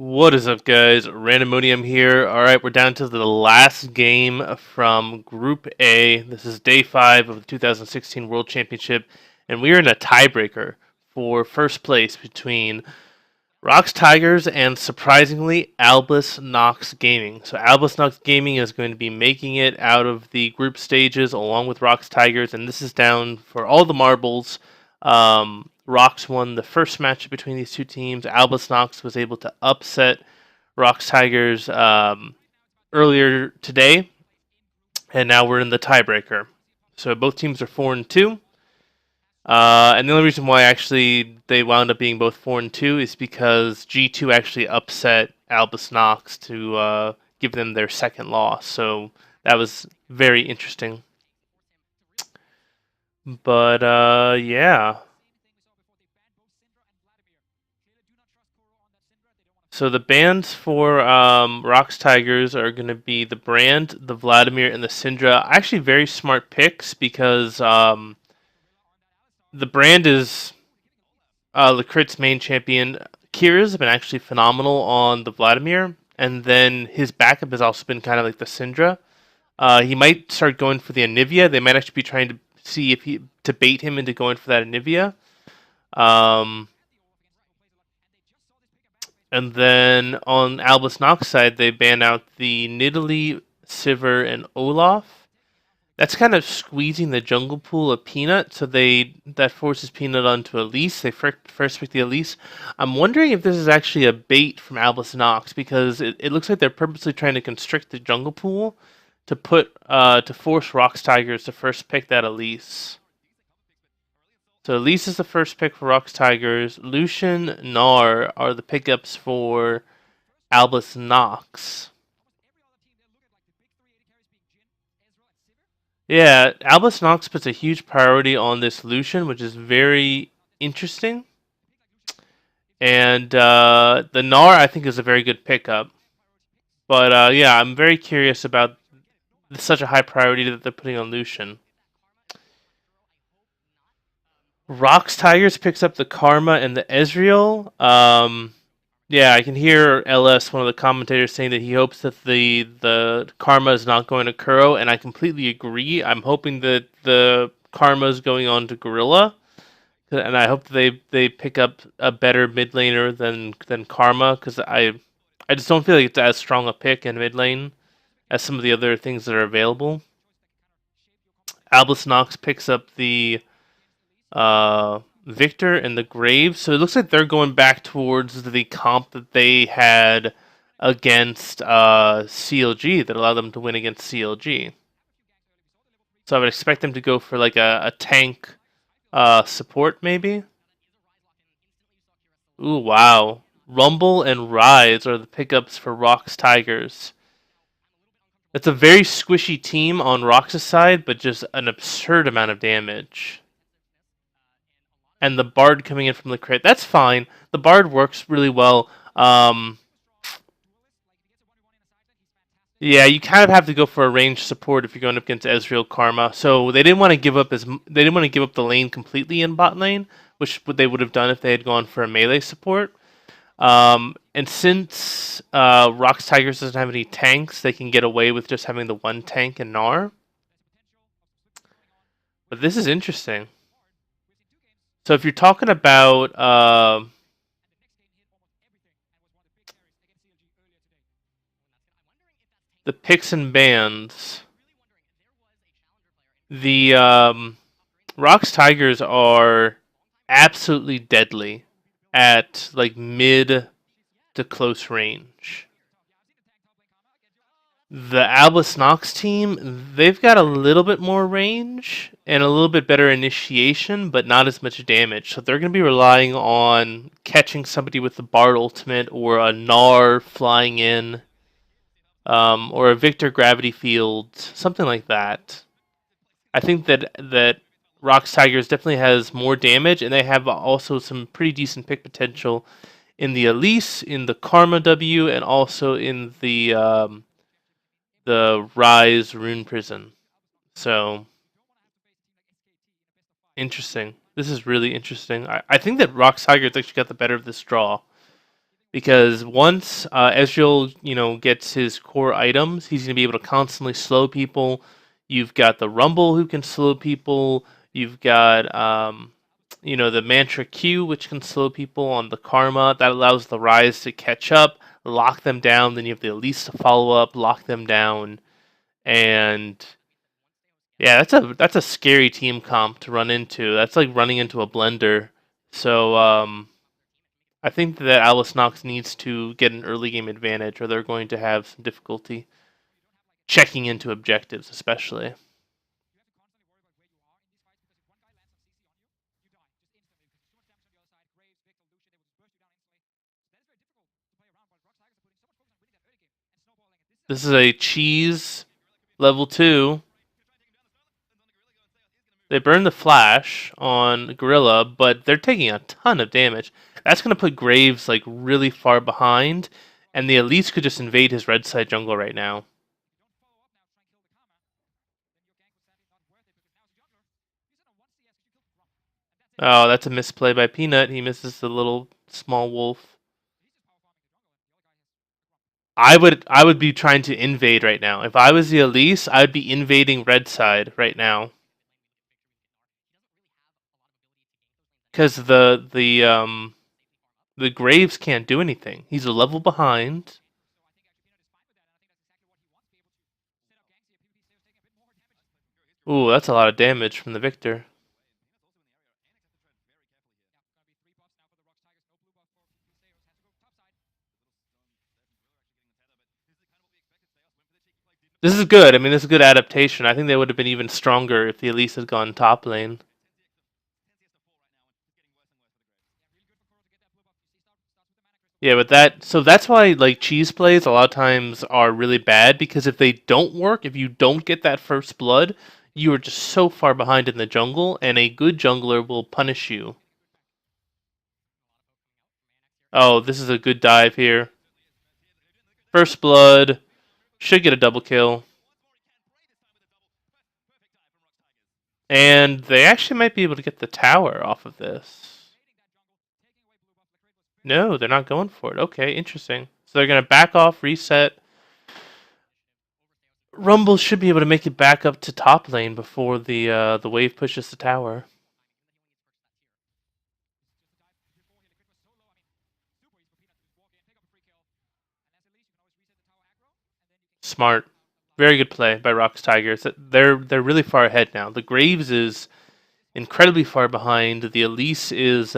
What is up, guys? Randomonium here. Alright, we're down to the last game from Group A. This is day 5 of the 2016 World Championship, and we are in a tiebreaker for first place between ROX Tigers and, surprisingly, Albus Nox Gaming. So Albus Nox Gaming is going to be making it out of the group stages along with ROX Tigers, and this is down for all the marbles. ROX won the first match between these two teams. Albus Nox was able to upset ROX Tigers earlier today, and now we're in the tiebreaker. So both teams are 4-2. And the only reason why actually they wound up being both 4-2 is because G2 actually upset Albus Nox to give them their second loss. So that was very interesting. But yeah. So the bans for ROX Tigers are going to be the Brand, the Vladimir, and the Syndra. Actually, very smart picks because the Brand is Lakrit's main champion. Kira's been actually phenomenal on the Vladimir, and then his backup has also been kind of like the Syndra. He might start going for the Anivia. They might actually be trying to see if to bait him into going for that Anivia. And then on Albus Nox side, they ban out the Nidalee, Sivir, and Olaf. That's kind of squeezing the jungle pool of Peanut, so that forces Peanut onto Elise. They first pick the Elise. I'm wondering if this is actually a bait from Albus Nox, because it looks like they're purposely trying to constrict the jungle pool to force ROX Tigers to first pick that Elise. So Elise is the first pick for ROX Tigers. Lucian, Gnar are the pickups for Albus Nox. Yeah, Albus Nox puts a huge priority on this Lucian, which is very interesting. And the Gnar, I think, is a very good pickup. But yeah, I'm very curious about such a high priority that they're putting on Lucian. ROX Tigers picks up the Karma and the Ezreal. Yeah, I can hear LS, one of the commentators, saying that he hopes that the Karma is not going to Kuro, and I completely agree. I'm hoping that the Karma is going on to Gorilla, and I hope they pick up a better mid laner than Karma, because I just don't feel like it's as strong a pick in mid lane as some of the other things that are available. Albus Nox picks up the Victor and the Graves. So it looks like they're going back towards the comp that they had against CLG that allowed them to win against CLG. So I would expect them to go for like a tank support maybe. Ooh, wow. Rumble and Rise are the pickups for ROX Tigers. It's a very squishy team on ROX's side, but just an absurd amount of damage. And the Bard coming in from the crit. That's fine. The Bard works really well. Yeah, you kind of have to go for a ranged support if you're going up against Ezreal Karma. So they didn't want to give up the lane completely in bot lane, which they would have done if they had gone for a melee support. And since ROX Tigers doesn't have any tanks, they can get away with just having the one tank and Gnar. But this is interesting. So if you're talking about the picks and bans, the ROX Tigers are absolutely deadly at like mid to close range. The Albus Nox team, they've got a little bit more range and a little bit better initiation, but not as much damage. So they're going to be relying on catching somebody with the Bard ultimate or a Gnar flying in, or a Victor gravity field, something like that. I think that ROX Tigers definitely has more damage, and they have also some pretty decent pick potential in the Elise, in the Karma W, and also in the Rise Rune Prison. So interesting. This is really interesting. I think that ROX Tigers actually got the better of this draw. because once Ezreal, gets his core items, he's going to be able to constantly slow people. You've got the Rumble who can slow people. You've got the Mantra Q, which can slow people on the Karma. That allows the Rise to catch up, lock them down. Then you have the Elise to follow up, lock them down, and yeah, that's a scary team comp to run into. That's like running into a blender. So I think that Albus Nox needs to get an early game advantage, or they're going to have some difficulty checking into objectives, especially. This is a cheese level 2. They burn the flash on Gorilla, but they're taking a ton of damage. That's going to put Graves like really far behind, and the Elise could just invade his red side jungle right now. Oh, that's a misplay by Peanut. He misses the little small wolf. I would be trying to invade right now. If I was the Elise, I would be invading red side right now. Because the Graves can't do anything. He's a level behind. Ooh, that's a lot of damage from the Victor. This is good. I mean, this is a good adaptation. I think they would have been even stronger if the Elise had gone top lane. Yeah, but that's why like cheese plays a lot of times are really bad, because if they don't work, if you don't get that first blood, you are just so far behind in the jungle, and a good jungler will punish you. Oh, this is a good dive here. First blood. Should get a double kill. And they actually might be able to get the tower off of this. No, they're not going for it. Okay, interesting. So they're going to back off, reset. Rumble should be able to make it back up to top lane before the wave pushes the tower. Smart. Very good play by ROX Tigers. They're really far ahead now. The Graves is incredibly far behind. The Elise is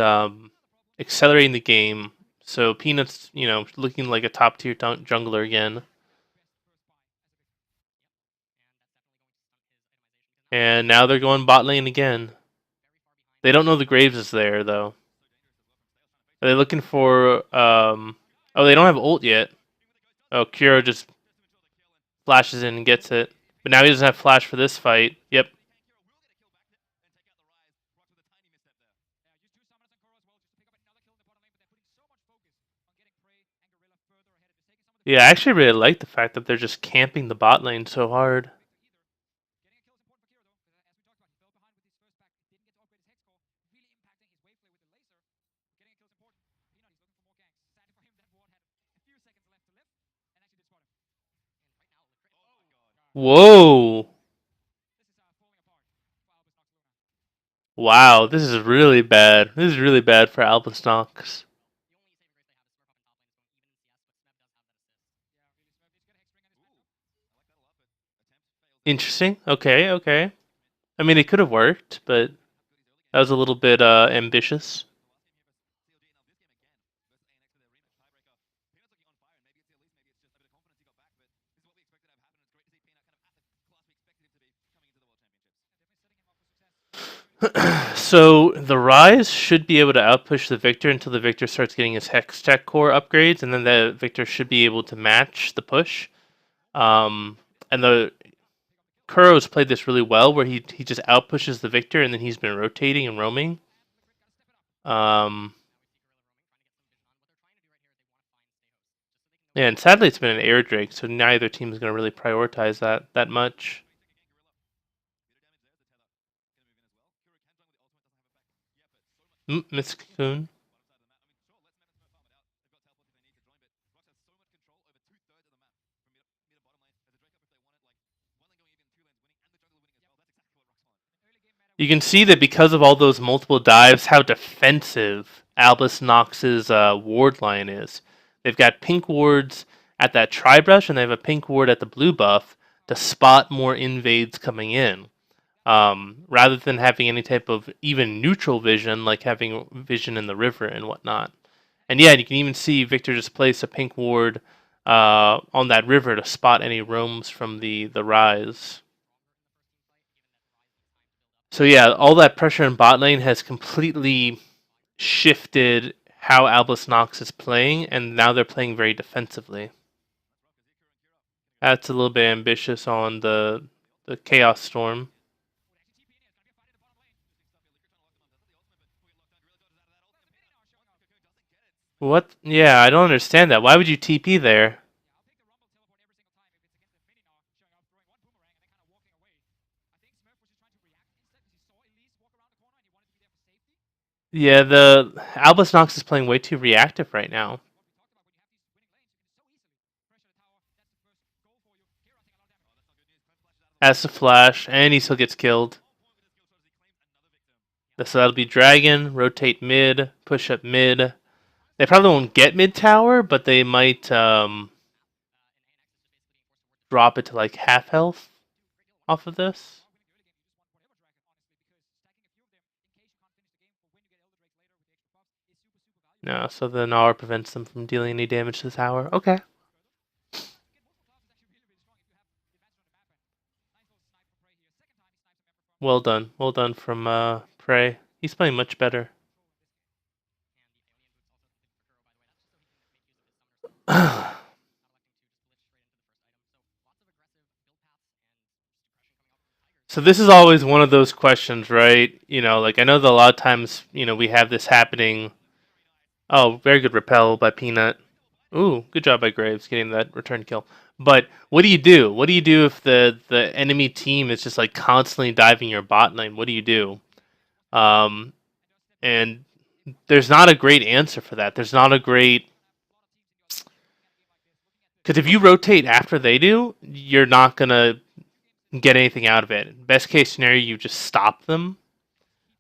accelerating the game. So Peanuts, looking like a top tier jungler again. And now they're going bot lane again. They don't know the Graves is there though. Are they looking for oh, they don't have ult yet. Oh, Kuro just flashes in and gets it. But now he doesn't have flash for this fight. Yep. Yeah, I actually really like the fact that they're just camping the bot lane so hard. Whoa. Wow, this is really bad. This is really bad for Albus Nox. Interesting. Okay, okay. I mean, it could have worked, but that was a little bit ambitious. So the Rise should be able to outpush the Victor until the Victor starts getting his Hex Tech core upgrades, and then the Victor should be able to match the push. And the Kuro's played this really well, where he just outpushes the Victor, and then he's been rotating and roaming. Yeah, and sadly it's been an air Drake, so neither team is going to really prioritize that much. Miss Cocoon. You can see that because of all those multiple dives, how defensive Albus Nox's ward line is. They've got pink wards at that tri-brush, and they have a pink ward at the blue buff to spot more invades coming in. Rather than having any type of even neutral vision, like having vision in the river and whatnot. And yeah, you can even see Victor just place a pink ward on that river to spot any roams from the rise. So yeah, all that pressure in bot lane has completely shifted how Albus Nox is playing, and now they're playing very defensively. That's a little bit ambitious on the Chaos Storm. What? Yeah, I don't understand that. Why would you TP there? Yeah, the Albus Nox is playing way too reactive right now. Has to flash, and he still gets killed. So that'll be Dragon, rotate mid, push up mid. They probably won't get mid tower, but they might drop it to like half health off of this. No, so the Gnar prevents them from dealing any damage to the tower. Okay. Well done. Well done from Prey. He's playing much better. So this is always one of those questions, right? Like I know that a lot of times, we have this happening. Oh, very good repel by Peanut. Ooh, good job by Graves getting that return kill. But what do you do? What do you do if the enemy team is just like constantly diving your bot lane? What do you do? And there's not a great answer for that. There's not a great, because if you rotate after they do, you're not gonna get anything out of it. Best case scenario, you just stop them,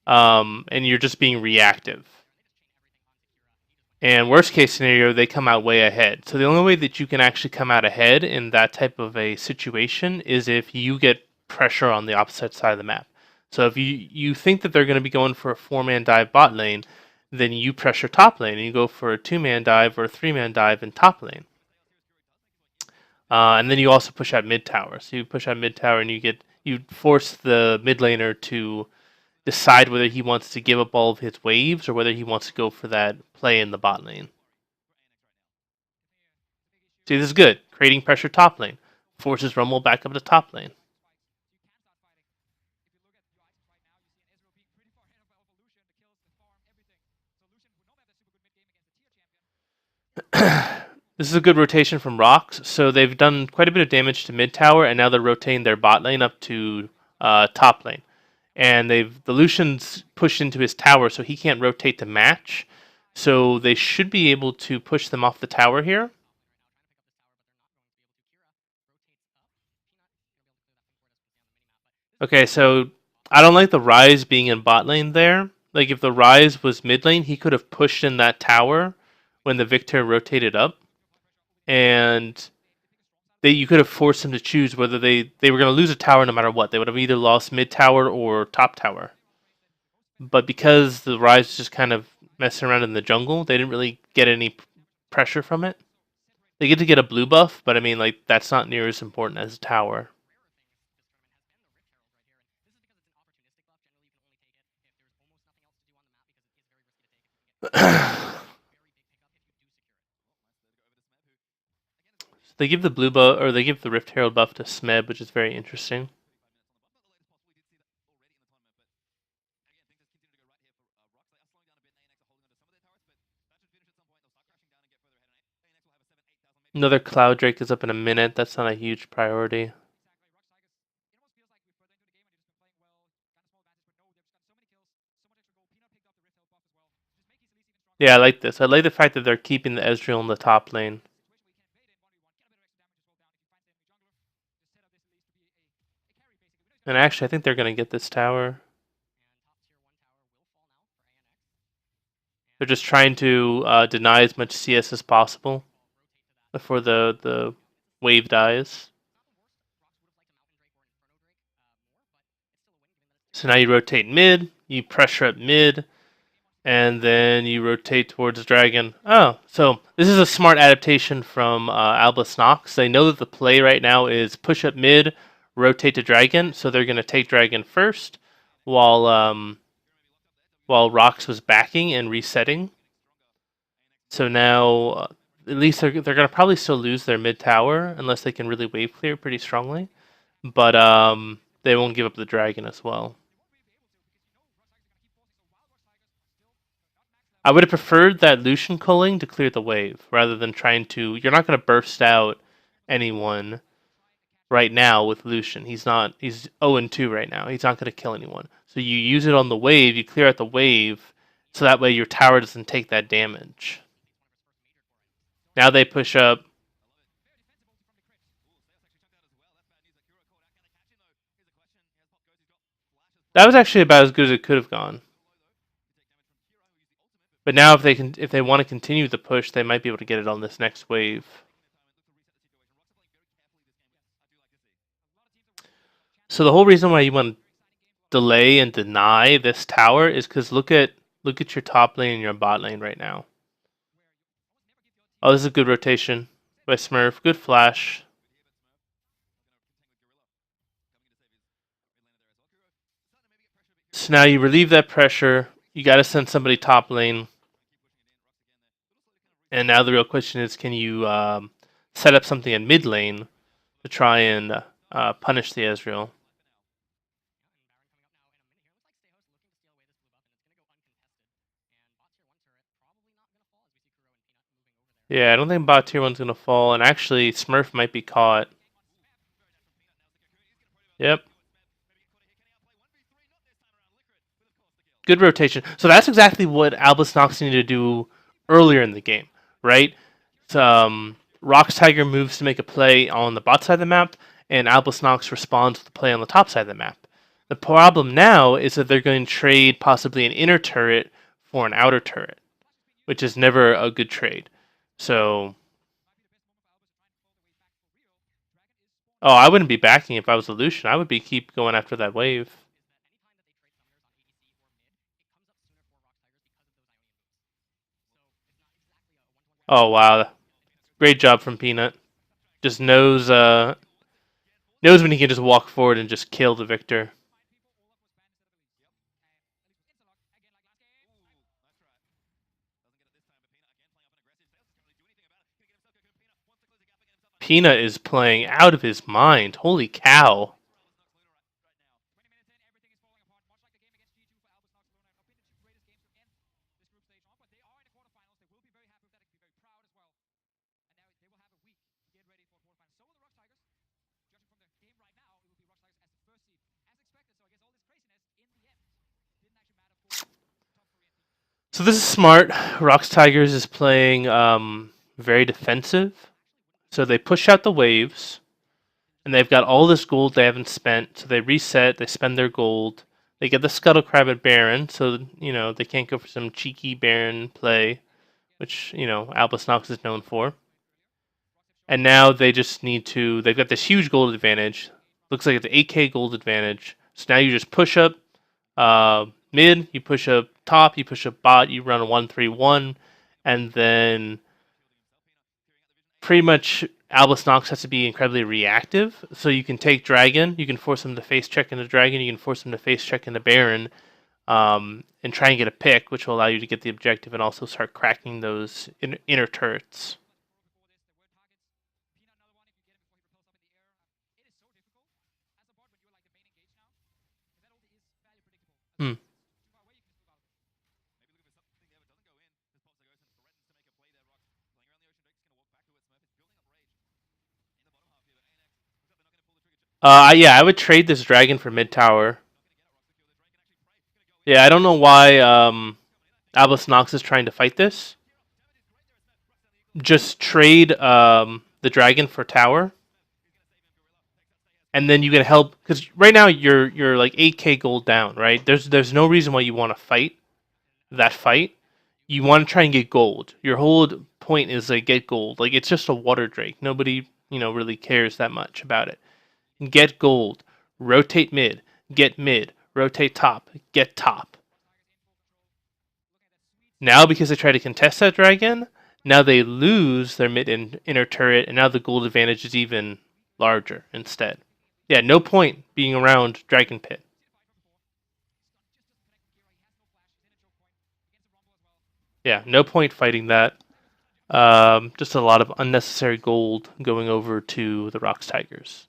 and you're just being reactive. And worst case scenario, they come out way ahead. So the only way that you can actually come out ahead in that type of a situation is if you get pressure on the opposite side of the map. So if you think that they're going to be going for a 4-man dive bot lane, then you pressure top lane and you go for a 2-man dive or a 3-man dive in top lane. And then you also push out mid tower. So you push out mid tower and you force the mid laner to decide whether he wants to give up all of his waves or whether he wants to go for that play in the bot lane. See, this is good. Creating pressure top lane. Forces Rumble back up to top lane. This is a good rotation from ROX. So they've done quite a bit of damage to mid tower, and now they're rotating their bot lane up to top lane. And the Lucian's pushed into his tower, so he can't rotate to match. So they should be able to push them off the tower here. Okay, so I don't like the Rise being in bot lane there. Like if the Rise was mid lane, he could have pushed in that tower when the Victor rotated up, and you could have forced them to choose whether they were going to lose a tower no matter what. They would have either lost mid tower or top tower. But because the Rise is just kind of messing around in the jungle, they didn't really get any pressure from it. They get to get a blue buff, but I mean, like that's not near as important as a tower. They give the blue buff, or they give the Rift Herald buff to Smeb, which is very interesting. Another Cloud Drake is up in a minute. That's not a huge priority. Yeah, I like this. I like the fact that they're keeping the Ezreal in the top lane. And actually, I think they're going to get this tower. They're just trying to deny as much CS as possible before the wave dies. So now you rotate mid, you pressure up mid, and then you rotate towards dragon. Oh, so this is a smart adaptation from Albus Nox. They know that the play right now is push up mid, rotate to dragon, so they're going to take dragon first, while ROX was backing and resetting. So now, at least they're going to probably still lose their mid tower unless they can really wave clear pretty strongly, but they won't give up the dragon as well. I would have preferred that Lucian culling to clear the wave rather than trying to. You're not going to burst out anyone right now with Lucian. He's 0-2 right now. He's not going to kill anyone. So you use it on the wave, you clear out the wave, so that way your tower doesn't take that damage. Now they push up. That was actually about as good as it could have gone. But now if they want to continue the push, they might be able to get it on this next wave. So the whole reason why you want to delay and deny this tower is because look at your top lane and your bot lane right now. Oh, this is a good rotation by Smurf. Good flash. So now you relieve that pressure. You got to send somebody top lane. And now the real question is, can you set up something in mid lane to try and punish the Ezreal? Yeah, I don't think bot tier 1's going to fall. And actually, Smurf might be caught. Yep. Good rotation. So that's exactly what Albus Nox needed to do earlier in the game, right? ROX Tiger moves to make a play on the bot side of the map, and Albus Nox responds with a play on the top side of the map. The problem now is that they're going to trade possibly an inner turret for an outer turret, which is never a good trade. So, I wouldn't be backing if I was a Lucian. I would be keep going after that wave. Oh wow, great job from Peanut. Just knows when he can just walk forward and just kill the victor. Peanut is playing out of his mind. Holy cow. So this is smart. ROX Tigers is playing very defensive. So they push out the waves, and they've got all this gold they haven't spent. So they reset, they spend their gold. They get the Scuttle Crab at Baron, so they can't go for some cheeky Baron play, which Albus Nox is known for. And now they just need to. They've got this huge gold advantage. Looks like it's 8k gold advantage. So now you just push up mid, you push up top, you push up bot, you run a 1-3-1, and then pretty much Albus Nox has to be incredibly reactive. So you can take Dragon, you can force him to face check into Dragon, you can force him to face check into Baron, and try and get a pick, which will allow you to get the objective and also start cracking those inner turrets. Hmm. Yeah, I would trade this dragon for mid tower. Yeah, I don't know why Albus Nox is trying to fight this. Just trade the dragon for tower, and then you can help because right now you're like 8k gold down, right? There's no reason why you want to fight that fight. You want to try and get gold. Your whole point is like get gold. Like it's just a water drake. Nobody, really cares that much about it. Get gold. Rotate mid, rotate top, get top. Now because they try to contest that dragon, now they lose their mid and inner turret, and now the gold advantage is even larger instead. Yeah, no point being around Dragon Pit. Yeah, no point fighting that. Just a lot of unnecessary gold going over to the ROX Tigers.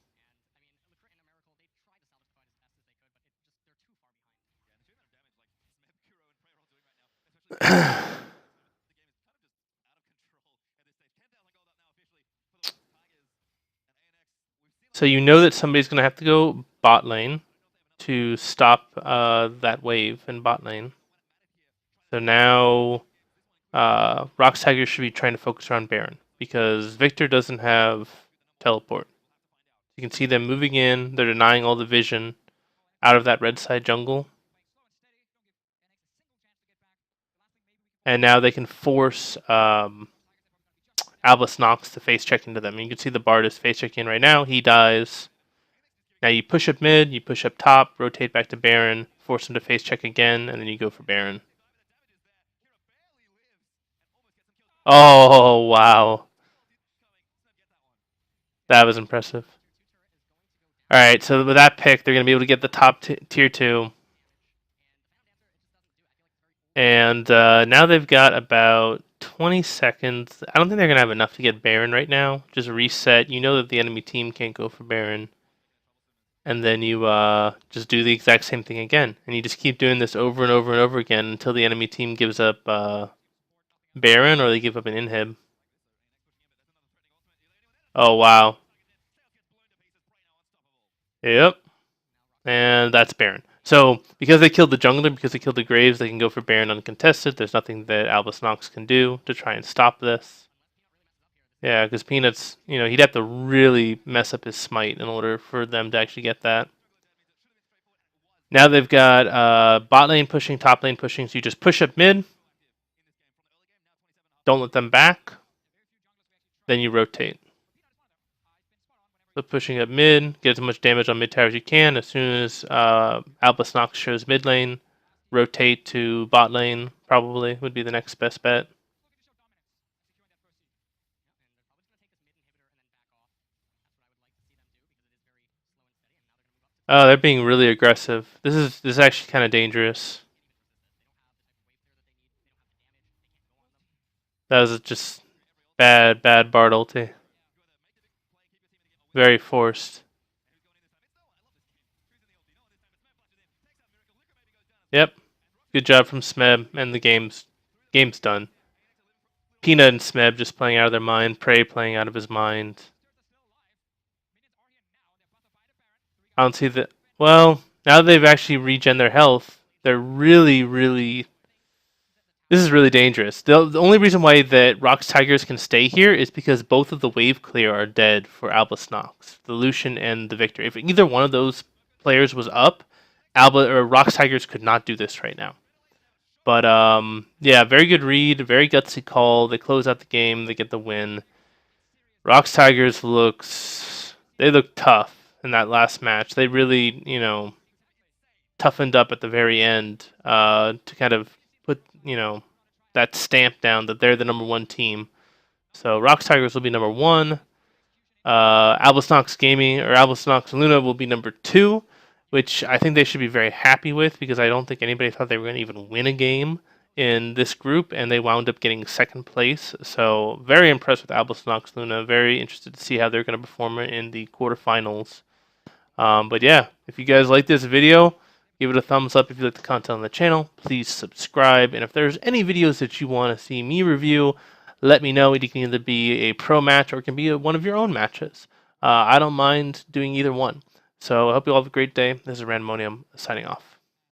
So you know that somebody's going to have to go bot lane to stop that wave in bot lane. So now ROX Tigers should be trying to focus around Baron because Victor doesn't have teleport. You can see them moving in. They're denying all the vision out of that red side jungle. And now they can force Albus Nox to face check into them. And you can see the Bard is face checking in right now. He dies. Now you push up mid, you push up top, rotate back to Baron, force him to face check again, and then you go for Baron. Oh, wow. That was impressive. Alright, so with that pick, they're going to be able to get the top tier 2. And now they've got about 20 seconds. I don't think they're going to have enough to get Baron right now. Just reset. You know that the enemy team can't go for Baron. And then you just do the exact same thing again. And you just keep doing this over and over and over again until the enemy team gives up Baron or they give up an inhib. Oh, wow. Yep. And that's Baron. So, because they killed the jungler, because they killed the Graves, they can go for Baron uncontested. There's nothing that Albus Nox can do to try and stop this. Yeah, because Peanuts, he'd have to really mess up his smite in order for them to actually get that. Now they've got bot lane pushing, top lane pushing, so you just push up mid. Don't let them back. Then you rotate. So pushing up mid, get as much damage on mid tower as you can. As soon as Albus Nox shows mid lane, rotate to bot lane, probably, would be the next best bet. Oh, they're being really aggressive. This is actually kind of dangerous. That was just bad Bard ulti. Very forced. Yep. Good job from Smeb, and the game's done. Peanut and Smeb just playing out of their mind. Prey playing out of his mind. I don't see that. Well, now that they've actually regen their health, they're really. This is really dangerous. The only reason why that ROX Tigers can stay here is because both of the wave clear are dead for Albus Nox, the Lucian and the Victor. If either one of those players was up, ROX Tigers could not do this right now. But yeah, very good read, very gutsy call. They close out the game, they get the win. ROX Tigers look tough in that last match. They really, toughened up at the very end to kind of put, that stamp down that they're the #1 team. So ROX Tigers will be #1. Albus Nox Gaming or Albus Nox Luna will be #2, which I think they should be very happy with because I don't think anybody thought they were going to even win a game in this group, and they wound up getting second place. So very impressed with Albus Nox Luna. Very interested to see how they're going to perform in the quarterfinals. But yeah, if you guys like this video, give it a thumbs up if you like the content on the channel. Please subscribe. And if there's any videos that you want to see me review, let me know. It can either be a pro match or it can be one of your own matches. I don't mind doing either one. So I hope you all have a great day. This is Randomonium signing off.